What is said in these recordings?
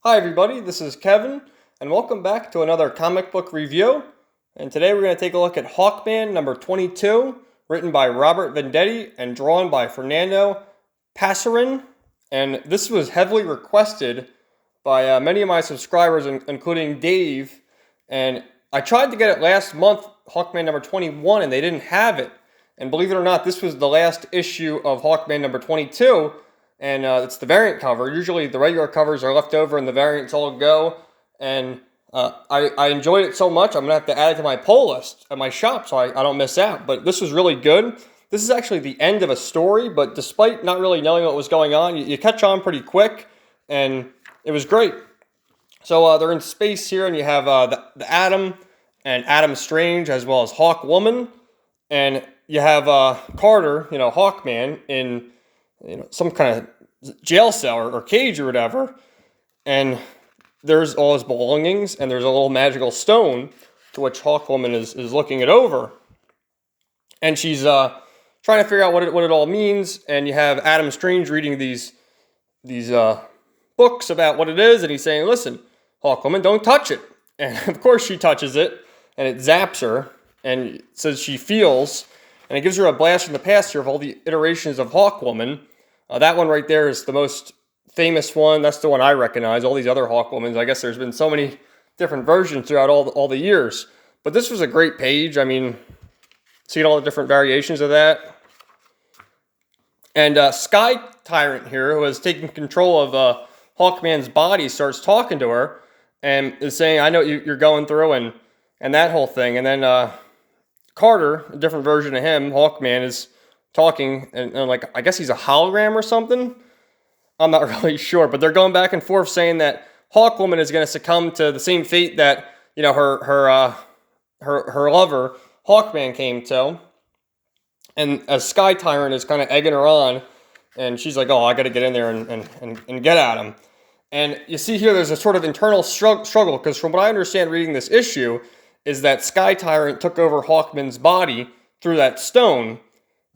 Hi everybody, this is Kevin, and welcome back to another comic book review. And today we're going to take a look at Hawkman number 22, written by Robert Venditti and drawn by Fernando Pasarin. And this was heavily requested by many of my subscribers, including Dave. And I tried to get it last month, Hawkman number 21, and they didn't have it. And believe it or not, this was the last issue of Hawkman number 22. And it's the variant cover. Usually the regular covers are left over and the variants all go. And I enjoyed it so much, I'm going to have to add it to my pull list at my shop so I don't miss out. But this was really good. This is actually the end of a story, but despite not really knowing what was going on, you catch on pretty quick, and it was great. So they're in space here, and you have the Atom and Adam Strange, as well as Hawkwoman. And you have Carter, Hawkman, in some kind of jail cell or cage or whatever, and there's all his belongings, and there's a little magical stone to which Hawkwoman is looking it over, and she's trying to figure out what it all means. And you have Adam Strange reading these books about what it is, and he's saying, "Listen, Hawkwoman, don't touch it." And of course she touches it, and it zaps her, and says she feels. And it gives her a blast from the past here of all the iterations of Hawkwoman. That one right there is the most famous one. That's the one I recognize. All these other Hawkwomans, I guess there's been so many different versions throughout all the years. But this was a great page. I mean, seeing all the different variations of that. And Sky Tyrant here, who has taken control of Hawkman's body, starts talking to her and is saying, "I know what you're going through," and that whole thing. And then Carter, a different version of him, Hawkman, is talking, and like, I guess he's a hologram or something. I'm not really sure, but they're going back and forth saying that Hawkwoman is going to succumb to the same fate that her lover Hawkman came to. And as Sky Tyrant is kind of egging her on, and she's like, "Oh, I got to get in there and get at him." And you see here, there's a sort of internal struggle, because from what I understand reading this issue, is that Sky Tyrant took over Hawkman's body through that stone.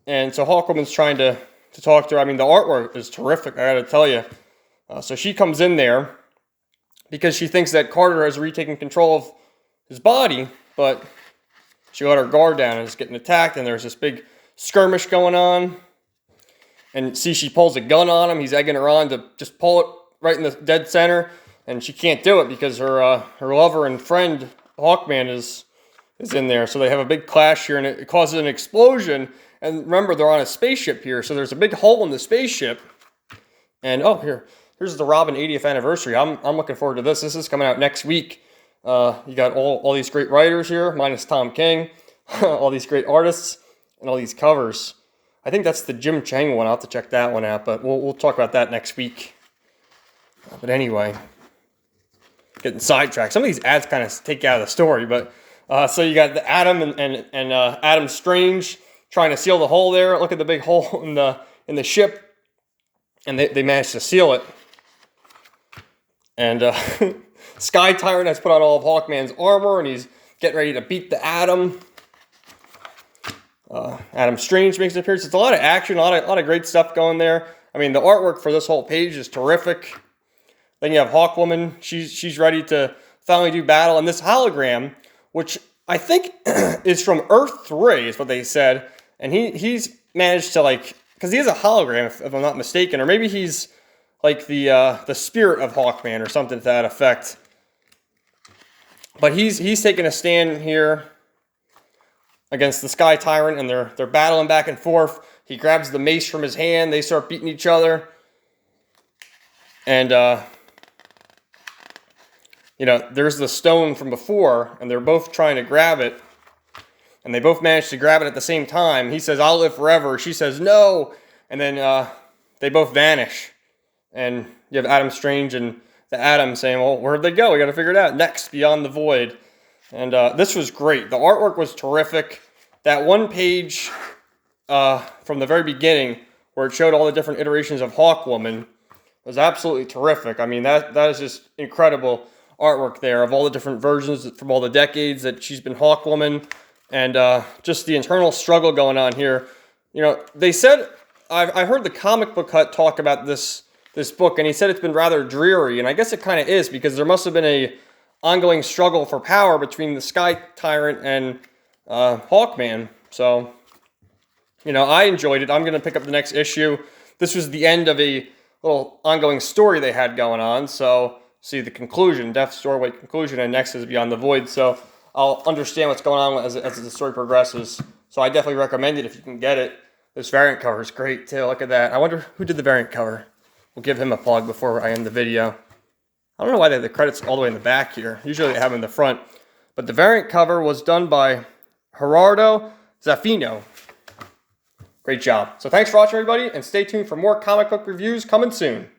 And so Hawkwoman's trying to talk to her. I mean, the artwork is terrific, I gotta tell you. So she comes in there because she thinks that Carter has retaken control of his body, but she let her guard down and is getting attacked, and there's this big skirmish going on. And see, she pulls a gun on him. He's egging her on to just pull it right in the dead center, and she can't do it because her lover and friend Hawkman is in there. So they have a big clash here, and it causes an explosion. And remember, they're on a spaceship here, so there's a big hole in the spaceship. And here's the Robin 80th anniversary. I'm looking forward to this. This is coming out next week. You got all these great writers here, minus Tom King, all these great artists, and all these covers. I think that's the Jim Chang one. I'll have to check that one out, but we'll talk about that next week. But anyway, getting sidetracked. Some of these ads kind of take you out of the story, but so you got the Atom and Adam Strange trying to seal the hole there. Look at the big hole in the ship, and they managed to seal it. And Sky Tyrant has put on all of Hawkman's armor, and he's getting ready to beat the Atom. Adam Strange makes an appearance. It's a lot of action, a lot of great stuff going there. I mean, the artwork for this whole page is terrific. Then you have Hawkwoman. She's ready to finally do battle, and this hologram, which I think is from Earth 3, is what they said. And he's managed to, like, because he is a hologram, if I'm not mistaken, or maybe he's like the spirit of Hawkman or something to that effect. But he's taking a stand here against the Sky Tyrant, and they're battling back and forth. He grabs the mace from his hand. They start beating each other, and there's the stone from before, and they're both trying to grab it. And they both manage to grab it at the same time. He says, "I'll live forever." She says, "No." And then they both vanish. And you have Adam Strange and the Atom saying, "Well, where'd they go? We got to figure it out." Next, Beyond the Void. And this was great. The artwork was terrific. That one page from the very beginning where it showed all the different iterations of Hawkwoman was absolutely terrific. I mean, that is just incredible artwork there of all the different versions from all the decades that she's been Hawkwoman. And just the internal struggle going on here. They said, I heard the comic book hut talk about this this book, and he said it's been rather dreary, and I guess it kind of is, because there must have been a ongoing struggle for power between the Sky Tyrant and Hawkman. So, you know, I enjoyed it. I'm going to pick up the next issue. This was the end of a little ongoing story they had going on. So, see the conclusion, Death's Doorway conclusion, and next is Beyond the Void. So, I'll understand what's going on as the story progresses. So, I definitely recommend it if you can get it. This variant cover is great, too. Look at that. I wonder who did the variant cover. We'll give him a plug before I end the video. I don't know why they have the credits all the way in the back here. Usually they have them in the front. But the variant cover was done by Gerardo Zaffino. Great job. So thanks for watching, everybody, and stay tuned for more comic book reviews coming soon.